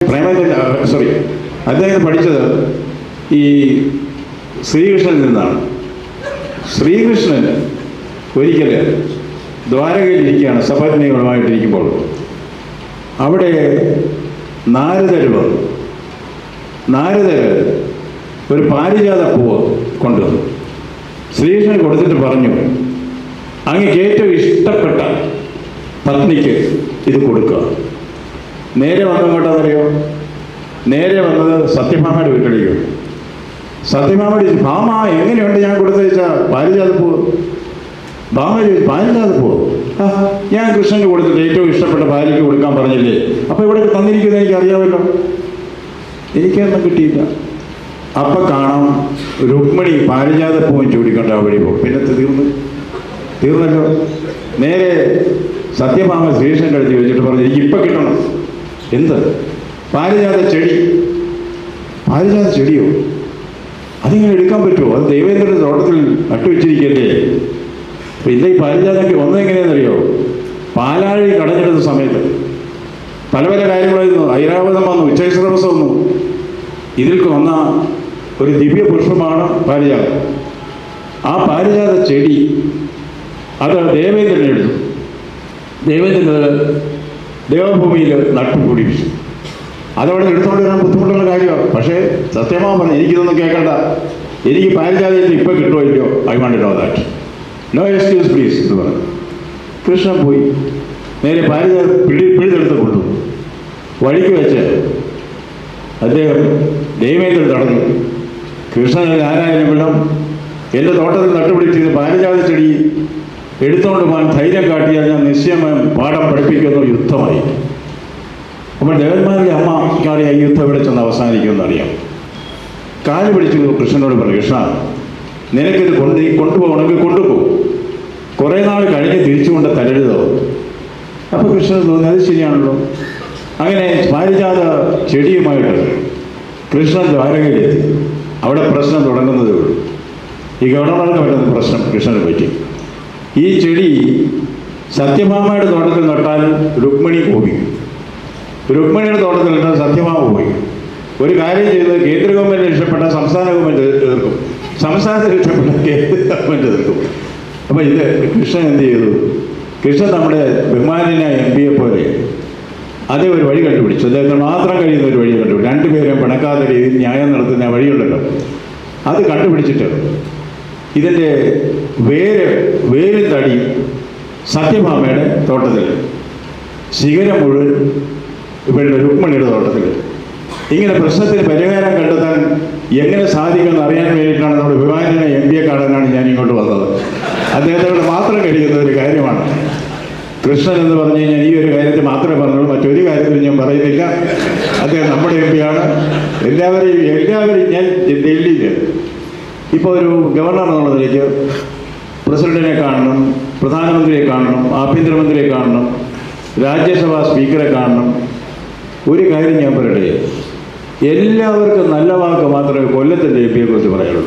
അദ്ദേഹം പഠിച്ചത് ഈ ശ്രീകൃഷ്ണനിൽ നിന്നാണ്. ശ്രീകൃഷ്ണൻ ഒരിക്കൽ ദ്വാരകയിലിരിക്കുകയാണ് സപത്നികളുമായിട്ടിരിക്കുമ്പോൾ. അവിടെ നാരദർ ഒരു പാരിജാത പൂവ് കൊണ്ടുവന്നു ശ്രീകൃഷ്ണൻ കൊടുത്തിട്ട് പറഞ്ഞു, അങ്ങേക്ക് ഏറ്റവും ഇഷ്ടപ്പെട്ട പത്നിക്ക് ഇത് കൊടുക്കുക. നേരെ വന്നങ്ങോട്ടാണെന്നറിയോ? നേരെ വന്നത് സത്യഭാമയുടെ വീട്ടിലേക്ക്. സത്യഭാമ ചോദിച്ചു, ഭാമ എങ്ങനെയുണ്ട് ഞാൻ കൊടുത്തയച്ച പാരിജാത പൂവ്? ഭാമ ചോദിച്ചു, പാരിജാത പൂവ്? ഞാൻ കൃഷ്ണന് കൊടുത്തിട്ട് ഏറ്റവും ഇഷ്ടപ്പെട്ട ഭാര്യയ്ക്ക് കൊടുക്കാൻ പറഞ്ഞില്ലേ? അപ്പോൾ ഇവിടെ തന്നിരിക്കുന്നത് എനിക്ക് അറിയാമല്ലോ. എനിക്കൊന്നും കിട്ടിയില്ല. അപ്പം കാണാം രുക്മിണി പാരിജാത പൂവും ചൂടിക്കൊണ്ട് ആ വഴി പോകും. പിന്നെ തീർന്നല്ലോ. നേരെ സത്യഭാമ ശ്രീകൃഷ്ണൻ്റെ അടുത്ത് ചോദിച്ചിട്ട് പറഞ്ഞു, എനിക്ക് ഇപ്പം കിട്ടണം. എന്ത്? പാരിജാത ചെടിയോ? അതിങ്ങനെ എടുക്കാൻ പറ്റുമോ? അത് ദേവേന്ദ്രൻ്റെ തോട്ടത്തിൽ നട്ടുവെച്ചിരിക്കല്ലേ. അപ്പം ഇല്ല, ഈ പാരിജാതയ്ക്ക് വന്നതെങ്ങനെയാണെന്നറിയോ? പാലാഴി കടഞ്ഞെടുത്ത സമയത്ത് പല കാര്യങ്ങളായിരുന്നു. ഐരാവതം വന്നു, ഉച്ചൈശ്രവസം വന്നു. ഇതിൽ വന്ന ഒരു ദിവ്യ പുഷ്പമാണ് പാരിജാതം. ആ പാരിജാത ചെടി അത് ദേവേന്ദ്രൻ എടുത്തു. ദേവേന്ദ്രൻ ദേവഭൂമിയിൽ നട്ടുപിടിപ്പിച്ചു. അതവിടെ എടുത്തുകൊണ്ട് വരാൻ ബുദ്ധിമുട്ടുള്ള കാര്യമാണ്. പക്ഷേ സത്യമാ പറഞ്ഞു, എനിക്കിതൊന്നും കേൾക്കണ്ട, എനിക്ക് പാരിജാതയിൽ ഇപ്പം കിട്ടുമോ ഇല്ലയോ, I want to know that, no excuse please എന്ന് പറഞ്ഞു. കൃഷ്ണൻ പോയി നേരെ പാരിജാത പിടിതെടുത്ത് കൊടുത്തു. വഴിക്ക് വെച്ച് അദ്ദേഹം ദേവേന്ദ്രൻ തടഞ്ഞു. കൃഷ്ണൻ ആരായാലും വിടം, എൻ്റെ തോട്ടത്തിൽ നട്ടുപിടിച്ചിരുന്ന പാരിജാത ചെടി എടുത്തുകൊണ്ട് പോകാൻ ധൈര്യം കാട്ടിയാൽ ഞാൻ നിശ്ചയമായും പാഠം പഠിപ്പിക്കുന്ന യുദ്ധമായി. അപ്പോൾ ദേവന്മാരുടെ അമ്മ അറിയാം ഈ യുദ്ധം ഇവിടെ ചെന്ന് അവസാനിക്കുമെന്നറിയാം. കാല് പിടിച്ചു കൃഷ്ണനോട് പറഞ്ഞു, കൃഷ്ണ നിനക്കിത് കൊണ്ടുപോകണമെങ്കിൽ കൊണ്ടുപോകും, കുറേ നാൾ കഴിഞ്ഞ് തിരിച്ചുകൊണ്ട് തരരുതോ? അപ്പോൾ കൃഷ്ണൻ തോന്നി അത് ശരിയാണല്ലോ. അങ്ങനെ പാരിജാത ചെടിയുമായിട്ട് കൃഷ്ണൻ ദ്വാരകയിലെത്തി. അവിടെ പ്രശ്നം തുടങ്ങുന്നതേ ഉള്ളൂ. ഈ ഗവർണർക്ക് പറ്റുന്ന പ്രശ്നം കൃഷ്ണനെ പറ്റി. ഈ ചെടി സത്യഭാമയുടെ തോട്ടത്തിൽ നട്ടാൽ രുക്മിണി കോപിക്കും, രുക്മിണിയുടെ തോട്ടത്തിൽ നട്ടാൽ സത്യഭാമ കോപിക്കും. ഒരു കാര്യം ചെയ്ത് കേന്ദ്ര ഗവൺമെൻറ് രക്ഷപ്പെട്ട സംസ്ഥാന ഗവൺമെൻറ് എതിർക്കും, സംസ്ഥാനത്തിൽ രക്ഷപ്പെട്ട കേന്ദ്ര ഗവൺമെൻറ് എതിർക്കും. അപ്പോൾ ഇത് കൃഷ്ണൻ എന്ത് ചെയ്തു? കൃഷ്ണൻ നമ്മുടെ ബഹുമാന്യനായ MP പോലെ അതേ ഒരു വഴി കണ്ടുപിടിച്ചു. അദ്ദേഹത്തിന് മാത്രം കഴിയുന്ന ഒരു വഴി കണ്ടുപിടിച്ചു. രണ്ടുപേരും പിണക്കാത്ത രീതിയിൽ ന്യായം നടത്തുന്ന വഴിയുണ്ടല്ലോ, അത് കണ്ടുപിടിച്ചിട്ട് ഇതിൻ്റെ വേരും തടി സത്യഭാമയുടെ തോട്ടത്തിൽ, ശിഖരം മുഴുവൻ ഇവരുടെ രുക്മിണിയുടെ തോട്ടത്തിൽ. ഇങ്ങനെ പ്രശ്നത്തിന് പരിഹാരം കണ്ടെത്താൻ എങ്ങനെ സാധിക്കുമെന്ന് അറിയാൻ വേണ്ടിയിട്ടാണ് നമ്മുടെ ബഹുമാന്യനായ MP കാണാനാണ് ഞാൻ ഇങ്ങോട്ട് വന്നത്. അദ്ദേഹത്തോട് മാത്രം കഴിയുന്ന ഒരു കാര്യമാണ്. കൃഷ്ണൻ എന്ന് പറഞ്ഞു കഴിഞ്ഞാൽ ഈ ഒരു കാര്യത്തിൽ മാത്രമേ പറഞ്ഞുള്ളൂ, മറ്റൊരു കാര്യത്തിൽ ഞാൻ പറയുന്നില്ല. അദ്ദേഹം നമ്മുടെ MP ആണ്. എല്ലാവരെയും ഞാൻ ഡൽഹിയിൽ ഇപ്പോൾ ഒരു ഗവർണർ എന്നുള്ള നിലയ്ക്ക് പ്രസിഡന്റിനെ കാണണം, പ്രധാനമന്ത്രിയെ കാണണം, ആഭ്യന്തരമന്ത്രിയെ കാണണം, രാജ്യസഭാ സ്പീക്കറെ കാണണം. ഒരു കാര്യം ഞാൻ പറയട്ടെ, എല്ലാവർക്കും നല്ല വാക്ക് മാത്രമേ കൊല്ലത്തിൻ്റെ MP കുറിച്ച് പറയുള്ളൂ.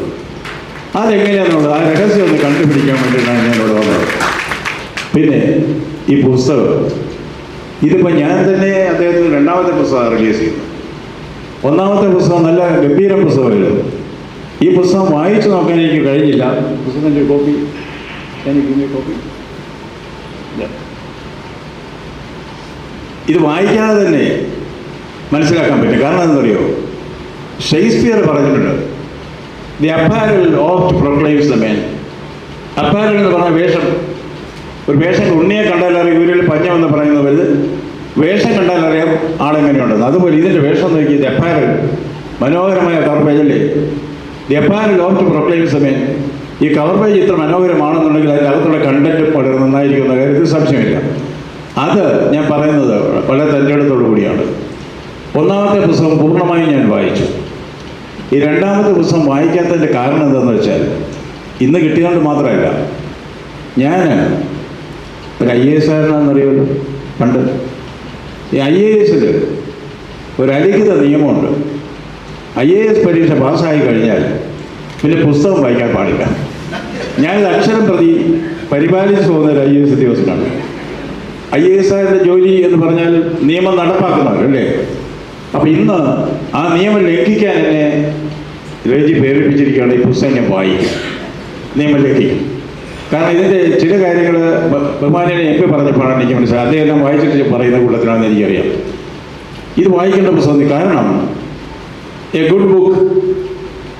അതെങ്ങനെയാണെന്നുള്ളത് ആ രഹസ്യം ഒന്ന് കണ്ടുപിടിക്കാൻ വേണ്ടിയിട്ടാണ് ഞാൻ ഇവിടെ വന്നത്. പിന്നെ ഈ പുസ്തകം, ഇതിപ്പോൾ ഞാൻ തന്നെ അദ്ദേഹത്തിന് രണ്ടാമത്തെ പുസ്തകം റിലീസ് ചെയ്തു. ഒന്നാമത്തെ പുസ്തകം നല്ല ഗംഭീര പുസ്തകമായിരുന്നു. ഈ പുസ്തകം വായിച്ചു നോക്കാൻ എനിക്ക് കഴിഞ്ഞില്ല. പുസ്തകത്തിൻ്റെ കോപ്പി കോപ്പി ഇത് വായിക്കാതെ തന്നെ മനസ്സിലാക്കാൻ പറ്റും. കാരണം എന്താണെന്നറിയോ? ഷേക്സ്പിയർ പറഞ്ഞിട്ടുണ്ട്, the apparel oft proclaims the man. Apparel എന്ന് പറഞ്ഞാൽ വേഷം. ഒരു വേഷം ഉണ്ണിയെ കണ്ടാലറിയാം ഇവരിൽ പഞ്ഞമെന്ന് പറയുന്നവർ വേഷം കണ്ടാലറിയാം ആളെങ്ങനെയുണ്ടെന്ന്. അതുപോലെ ഇതിൻ്റെ വേഷം നോക്കി ദി അപ്പാരൽ, മനോഹരമായ കവർ പേജല്ലേ, the apparel oft proclaims the man. ഈ കവർ പേജ് ഇത്ര മനോഹരമാണെന്നുണ്ടെങ്കിൽ അതിൻ്റെ അകത്തുള്ള കണ്ടന്റും വളരെ നന്നായിരിക്കുന്ന കാര്യത്തിൽ സംശയമില്ല. അത് ഞാൻ പറയുന്നത് വളരെ തൻ്റെടുത്തോടു കൂടിയാണ്. ഒന്നാമത്തെ പുസ്തകം പൂർണ്ണമായും ഞാൻ വായിച്ചു. ഈ രണ്ടാമത്തെ പുസ്തകം വായിക്കാത്തതിൻ്റെ കാരണം എന്താണെന്ന് വെച്ചാൽ, ഇന്ന് കിട്ടിയതുകൊണ്ട് മാത്രമല്ല, ഞാൻ ഒരു IAS ആയിരുന്നറിയുമല്ലോ പണ്ട്. ഈ IASൽ ഒരു അലിഖിത നിയമമുണ്ട്. IAS പരീക്ഷ പാസ്സായി കഴിഞ്ഞാൽ പിന്നെ പുസ്തകം വായിക്കാൻ പാടില്ല. ഞാനിത് അക്ഷരം പ്രതി പരിപാലിച്ചു പോകുന്ന ഒരു IAS ഉദ്യോഗസ്ഥനാണ്. IAS ജോലി എന്ന് പറഞ്ഞാൽ നിയമം നടപ്പാക്കുന്നവരല്ലേ. അപ്പം ഇന്ന് ആ നിയമം ലംഘിക്കാൻ എന്നെ രജി പ്രേരിപ്പിച്ചിരിക്കുകയാണ്. ഈ പുസ്തകം ഞാൻ വായിക്കും, നിയമം ലംഘിക്കും. കാരണം ഇതിൻ്റെ ചില കാര്യങ്ങൾ ബഹുമാനിയെ എം പി പറഞ്ഞപ്പോഴാണ് എനിക്ക് മനസ്സിലായി. അദ്ദേഹം എല്ലാം വായിച്ചിട്ട് പറയുന്ന കൂട്ടത്തിലാണെന്ന് എനിക്കറിയാം. ഇത് വായിക്കേണ്ട പുസ്തകം. കാരണം A good book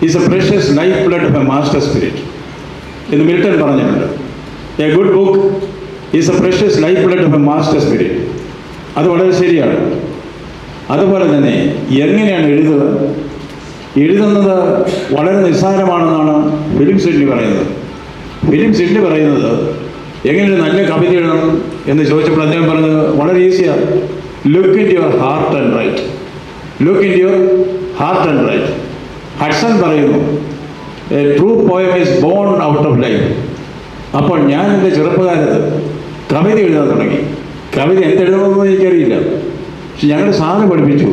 is A precious life blood of A master spirit എന്ന് മിൽട്ടൺ പറഞ്ഞിട്ടുണ്ട്. A good book is A precious life blood of A master spirit. അത് വളരെ ശരിയാണ്. അതുപോലെ തന്നെ എങ്ങനെയാണ് എഴുതുന്നത് വളരെ നിസ്സാരമാണെന്നാണ് ഫിലിം സിഡ്നി പറയുന്നത്. ഫിലിം സിഡ്നി പറയുന്നത് എങ്ങനെയൊരു നല്ല കവിത എഴുതണം എന്ന് ചോദിച്ചപ്പോൾ അദ്ദേഹം പറഞ്ഞത് വളരെ ഈസിയാണ്. Look in your heart and write. Look in your heart and write. Hudson പറയുന്നു a true poem is born out of life. അപ്പോൾ ഞാൻ എൻ്റെ ചെറുപ്പകാലത്ത് കവിത എഴുതാൻ തുടങ്ങി. കവിത എന്തെഴുതണമെന്ന് എനിക്കറിയില്ല. പക്ഷെ ഞങ്ങളുടെ സാറ് പഠിപ്പിച്ചു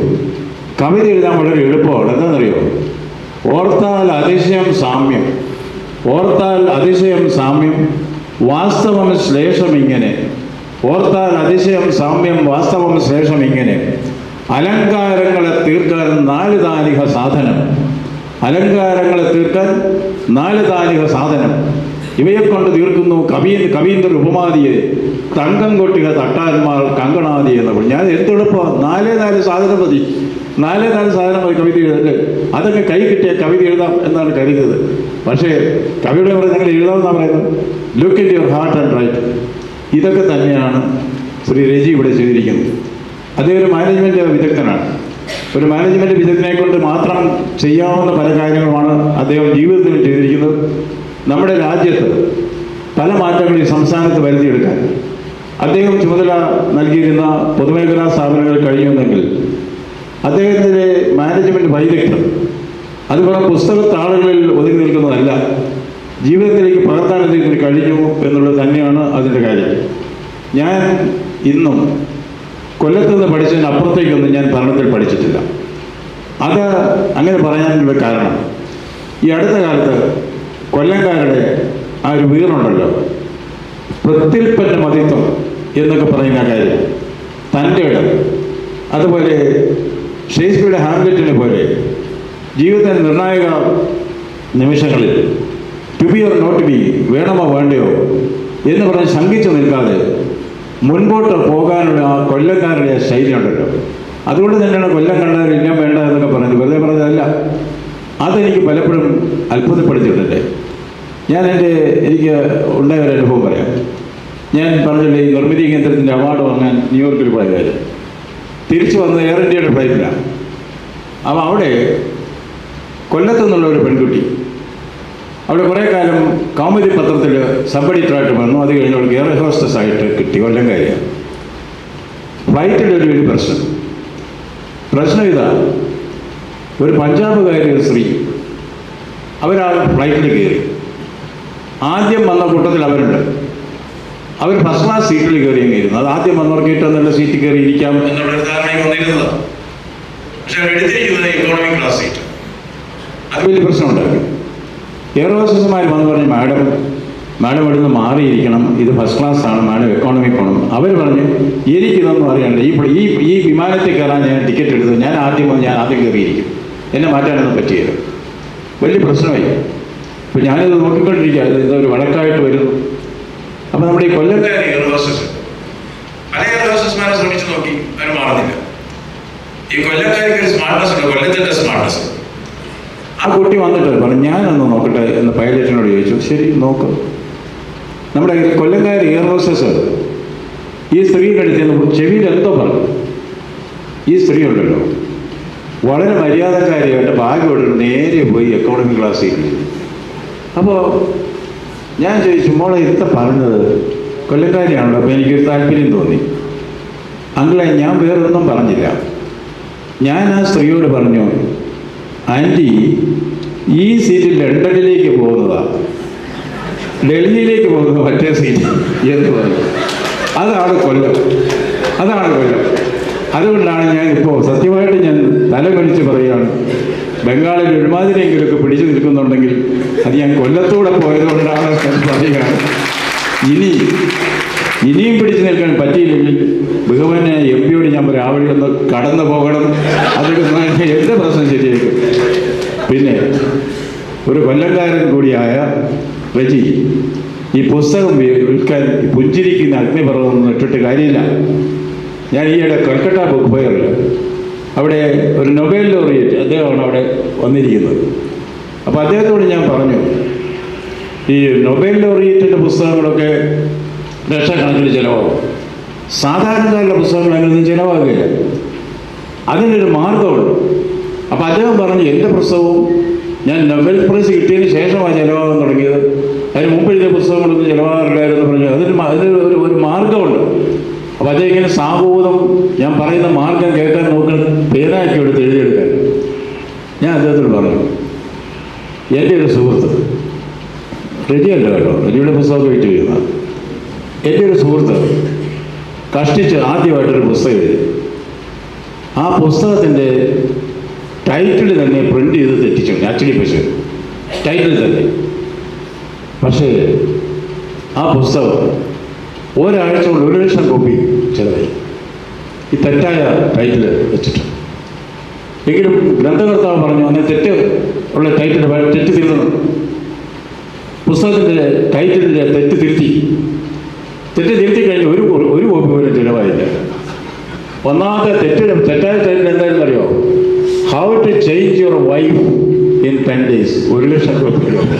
കവിത എഴുതാൻ വളരെ എളുപ്പമാണ്. എന്താണെന്നറിയോ? ഓർത്താൽ അതിശയം സാമ്യം, ഓർത്താൽ അതിശയം സാമ്യം, വാസ്തവം ശ്ലേഷം ഇങ്ങനെ. ഓർത്താൽ അതിശയം സാമ്യം, വാസ്തവം ശ്ലേഷം ഇങ്ങനെ. അലങ്കാരങ്ങളെ തീർക്കാൻ 4 താലിക സാധനം. അലങ്കാരങ്ങളെ തീർക്കാൻ 4 താലിക സാധനം. ഇവയെ കൊണ്ട് തീർക്കുന്നു കവീന്ദ്ര ഉപമാതിയെ. തങ്കം കൊട്ടിക തട്ടാന്മാർ കങ്കണാദി എന്ന്. ഞാൻ എന്തെളുപ്പമാണ്, 4 സാധനം മതി. 4 സാധനം മതി കവിത എഴുതല്ലേ. അതൊക്കെ കൈ കിട്ടിയ കവിത എഴുതാം എന്നാണ് കരുതിയത്. പക്ഷേ കവിയുടെ പറഞ്ഞ് ഞങ്ങൾ എഴുതാമെന്നാണ് പറയുന്നത്. Look in your heart and write. ഇതൊക്കെ തന്നെയാണ് ശ്രീ രജി ഇവിടെ ചെയ്തിരിക്കുന്നത്. അദ്ദേഹം ഒരു മാനേജ്മെൻറ്റ് വിദഗ്ധനാണ്. ഒരു മാനേജ്മെൻറ്റ് വിദഗ്ധനെ കൊണ്ട് മാത്രം ചെയ്യാവുന്ന പല കാര്യങ്ങളുമാണ് അദ്ദേഹം ജീവിതത്തിൽ ചെയ്തിരിക്കുന്നത്. നമ്മുടെ രാജ്യത്ത് പല മാറ്റങ്ങളും ഈ സംസ്ഥാനത്ത് വരുത്തിയെടുക്കാൻ അദ്ദേഹം ചുമതല നൽകിയിരുന്ന പൊതുമേഖലാ സ്ഥാപനങ്ങൾ കഴിയുന്നെങ്കിൽ അദ്ദേഹത്തിൻ്റെ മാനേജ്മെൻറ്റ് വൈദഗ്ധ്യം അത് വെറും പുസ്തകത്താളുകളിൽ ഒതുങ്ങി നിൽക്കുന്നതല്ല, ജീവിതത്തിലേക്ക് പകർത്താൻ അദ്ദേഹത്തിന് കഴിഞ്ഞു എന്നുള്ളത് തന്നെയാണ് അതിൻ്റെ കാര്യം. ഞാൻ ഇന്നും കൊല്ലത്ത് നിന്ന് പഠിച്ചതിന് അപ്പുറത്തേക്കൊന്നും ഞാൻ ഭരണത്തിൽ പഠിച്ചിട്ടില്ല. അത് അങ്ങനെ പറയാനുള്ള കാരണം ഈ അടുത്ത കാലത്ത് കൊല്ലംകാരുടെ ആ ഒരു വീറുണ്ടല്ലോ, പ്രത്യൽപ്പന്ന മതിത്വം എന്നൊക്കെ പറയുന്ന കാര്യം, തൻ്റെ ഇടം. അതുപോലെ ഷേക്സ്പിയറുടെ ഹാംലെറ്റിനെ പോലെ ജീവിതത്തിൻ്റെ നിർണായക നിമിഷങ്ങളിൽ to be or not be, വേണമോ വേണ്ടയോ എന്ന് പറഞ്ഞ് ശങ്കിച്ചു നിൽക്കാതെ മുൻപോട്ട് പോകാനുള്ള ആ കൊല്ലക്കാരുടെ ശൈലി ഉണ്ടല്ലോ. അതുകൊണ്ട് തന്നെയാണ് കൊല്ലം കണ്ടാൽ ഇല്ല വേണ്ട എന്നൊക്കെ പറഞ്ഞത്. വെറുതെ പറഞ്ഞതല്ല. അതെനിക്ക് പലപ്പോഴും അത്ഭുതപ്പെടുത്തിയിട്ടുണ്ട്. എനിക്ക് ഉണ്ടായ ഒരു അനുഭവം പറയാം. ഞാൻ പറഞ്ഞില്ലേ, ഈ നിർമ്മിതി കേന്ദ്രത്തിൻ്റെ അവാർഡ് വാങ്ങാൻ ന്യൂയോർക്കിൽ പോയ കാര്യം. തിരിച്ചു വന്നത് എയർ ഇന്ത്യയുടെ ഫ്ലൈറ്റിലാണ്. അപ്പോൾ അവിടെ കൊല്ലത്തു നിന്നുള്ള ഒരു പെൺകുട്ടി അവിടെ കുറേ കാലം കൗമുദി പത്രത്തിൽ സബ് എഡിറ്ററായിട്ട് വന്നു. അത് കഴിഞ്ഞ് അവൾക്ക് എയർ ഹോസ്റ്റസ് ആയിട്ട് കിട്ടി. കൊല്ലം കാര്യം. ഫ്ലൈറ്റിലൊരു വലിയ പ്രശ്നം ഇതാ, ഒരു പഞ്ചാബുകാരി ഒരു സ്ത്രീ അവരാ ഫ്ലൈറ്റിൽ കയറി. ആദ്യം വന്ന കൂട്ടത്തിൽ അവരുണ്ട്. അവർ ഫസ്റ്റ് ക്ലാസ് സീറ്റിൽ കയറിയെങ്കിരുന്നു. അത് ആദ്യം വന്നവർക്ക് ഏറ്റവും നല്ല സീറ്റിൽ കയറി ഇരിക്കാം എന്നുള്ളൊരു ധാരണയും വന്നിരുന്നത്. പക്ഷെ അവർ എടുത്തിരിക്കുന്നത് ഇക്കോണമിക് ക്ലാസ് സീറ്റ്. അത് വലിയ പ്രശ്നം ഉണ്ടാക്കി. എയർ ഹോസ്റ്റസുമാർ വന്ന് പറഞ്ഞു, മാഡം ഇവിടുന്ന് മാറിയിരിക്കണം, ഇത് ഫസ്റ്റ് ക്ലാസ് ആണ്, മാഡം എക്കോണമിക് പോകണം. അവർ പറഞ്ഞു എനിക്കിതൊന്നും അറിയണ്ട, ഈ വിമാനത്തിൽ കയറാൻ ഞാൻ ടിക്കറ്റ് എടുത്തത്, ഞാൻ ആദ്യം കയറിയിരിക്കും, എന്നെ മാറ്റാനൊന്നും പറ്റിയത്. വലിയ പ്രശ്നമായി. അപ്പോൾ ഞാനിത് നോക്കിക്കൊണ്ടിരിക്കുക, ഇതൊരു വഴക്കായിട്ട് വരുന്നു. അപ്പോൾ നമ്മുടെ ഈ കൊല്ലക്കാരി എയർ ഹോസ്റ്റസ് പല എയർ ഹോസ്റ്റസ്മാരെ ശ്രമിച്ചു നോക്കി, അവർ മാറുന്നില്ല. ഈ കൊല്ലക്കാരിക്ക് ഒരു സ്മാർട്ട്നെസ് ഉണ്ട്, കൊല്ലത്തിൻ്റെ സ്മാർട്ട്നെസ്. ആ കുട്ടി വന്നിട്ട് പറഞ്ഞു ഞാനൊന്ന് നോക്കട്ടെ എന്ന് പൈലറ്റിനോട് ചോദിച്ചു. ശരി നോക്ക്. നമ്മുടെ കൊല്ലംകാരി എയർ ഹോസ്റ്റസ് ഈ സ്ത്രീയുടെ അടുത്ത് ചെവിയിൽ എന്തോ പറഞ്ഞു. ഈ സ്ത്രീ ഉണ്ടല്ലോ വളരെ മര്യാദക്കാരിയായിട്ട് ബാഗ് എടുത്ത് നേരെ പോയി എക്കോണമി ക്ലാസ്സിൽ. അപ്പോൾ ഞാൻ ചോദിച്ചു, മോളെ എന്താ പറഞ്ഞത്? കൊല്ലംകാരിയാണല്ലോ. അപ്പോൾ എനിക്കൊരു താല്പര്യം തോന്നി. അങ്കിളെ, ഞാൻ വേറൊന്നും പറഞ്ഞില്ല. ഞാൻ ആ സ്ത്രീയോട് പറഞ്ഞു, ആൻറ്റി ഈ സീറ്റ് ലണ്ടനിലേക്ക് പോകുന്നതാണ്, ഡൽഹിയിലേക്ക് പോകുന്നത് മറ്റേ സീറ്റ് എന്ന് പറഞ്ഞു. അതാണ് കൊല്ലം. അതുകൊണ്ടാണ് ഞാനിപ്പോൾ സത്യമായിട്ട് ഞാൻ തലകുനിച്ച് പറയുകയാണ്, ബംഗാളിൽ ഒരുമാതിരിയെങ്കിലുമൊക്കെ പിടിച്ചു നിൽക്കുന്നുണ്ടെങ്കിൽ അത് ഞാൻ കൊല്ലത്തൂടെ പോയതുകൊണ്ടാണ് പറയുകയാണ്. ഇനി ഇനിയും പിടിച്ചു നിൽക്കാൻ പറ്റിയില്ലെങ്കിൽ ബഹുമാനെ എം പിയോട് ഞാൻ പറയും, ആ വഴി ഒന്ന് കടന്നു പോകണം, അതൊക്കെ എൻ്റെ പ്രശ്നം ശരിയായിരിക്കും. പിന്നെ ഒരു കൊല്ലംകാരൻ കൂടിയായ റജി ഈ പുസ്തകം വിൽക്കാൻ പുഞ്ചിരിക്കുന്ന അഗ്നിപർവ്വതം ഇട്ടിട്ട് കാര്യമില്ല. ഞാൻ ഈയിടെ കൽക്കട്ട ബുക്ക് ഫെയറിൽ അവിടെ ഒരു നൊബേൽ ലോറിയേറ്റ് അദ്ദേഹമാണ് അവിടെ വന്നിരിക്കുന്നത്. അപ്പോൾ അദ്ദേഹത്തോട് ഞാൻ പറഞ്ഞു, ഈ നൊബേൽ ലോറിയേറ്റിൻ്റെ പുസ്തകങ്ങളൊക്കെ ലക്ഷക്കണക്കിന് ചിലവാകും, സാധാരണക്കാരുടെ പുസ്തകങ്ങൾ അങ്ങനെയൊന്നും ചിലവാകുകയില്ല, അതിനൊരു മാർഗമുണ്ട്. അപ്പോൾ അദ്ദേഹം പറഞ്ഞു, എൻ്റെ പുസ്തകവും ഞാൻ നൊബേൽ പ്രൈസ് കിട്ടിയതിന് ശേഷമാണ് ചിലവാകാൻ തുടങ്ങിയത്, അതിന് മുമ്പ് എഴുതിയ പുസ്തകങ്ങളൊന്നും ചിലവാകാറില്ലായിരുന്നു പറഞ്ഞു. അതിന് ഒരു മാർഗമുണ്ട്. അപ്പോൾ അദ്ദേഹം ഇങ്ങനെ സാഹൂതം ഞാൻ പറയുന്ന മാർഗം കേൾക്കാൻ നോക്കുന്ന പേരാക്കി എടുത്ത് എഴുതിയെടുക്കാൻ ഞാൻ അദ്ദേഹത്തോട് പറഞ്ഞു, എൻ്റെ ഒരു സുഹൃത്ത്, റജിയല്ല കേട്ടോ, റജിയുടെ പുസ്തകമൊക്കെ വെച്ച് ചെയ്യുന്ന എൻ്റെ ഒരു സുഹൃത്ത് കഷ്ടിച്ച് ആദ്യമായിട്ടൊരു പുസ്തകം എഴുതി. ആ പുസ്തകത്തിൻ്റെ ടൈറ്റിൽ തന്നെ പ്രിൻ്റ് ചെയ്ത് തെറ്റിച്ചു, ആക്ച്വലി പക്ഷേ ടൈറ്റിൽ തന്നെ. പക്ഷേ ആ പുസ്തകം ഒരാഴ്ച കൊണ്ട് 1,00,000 കോപ്പി ചിലവായി, ഈ തെറ്റായ ടൈറ്റിൽ വെച്ചിട്ട്. എങ്കിലും ഗ്രന്ഥകർത്താവ് പറഞ്ഞു, അങ്ങനെ തെറ്റ് ഉള്ള ടൈറ്റിൽ തെറ്റ് തിരുത്തണം. പുസ്തകത്തിൻ്റെ ടൈറ്റിലിൻ്റെ തെറ്റ് തിരുത്തി കഴിഞ്ഞ് ഒരു കോപ്പി പോലും ചിലവായില്ല. ഒന്നാമത്തെ തെറ്റായ ടൈറ്റിൽ എന്തായാലും അറിയോ, how to change your wife in 10 days, 1,00,000 copy.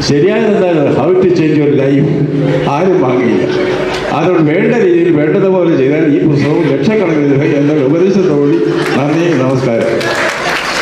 ശരിയായത് എന്തായാലും how to change your life ആരും വാങ്ങിയില്ല. അതുകൊണ്ട് വേണ്ട രീതിയിൽ വേണ്ടതുപോലെ ചെയ്താൽ ഈ പുസ്തകവും ലക്ഷക്കണക്കിന് എന്നൊരു ഉപദേശത്തോടുകൂടി നന്ദി, നമസ്കാരം.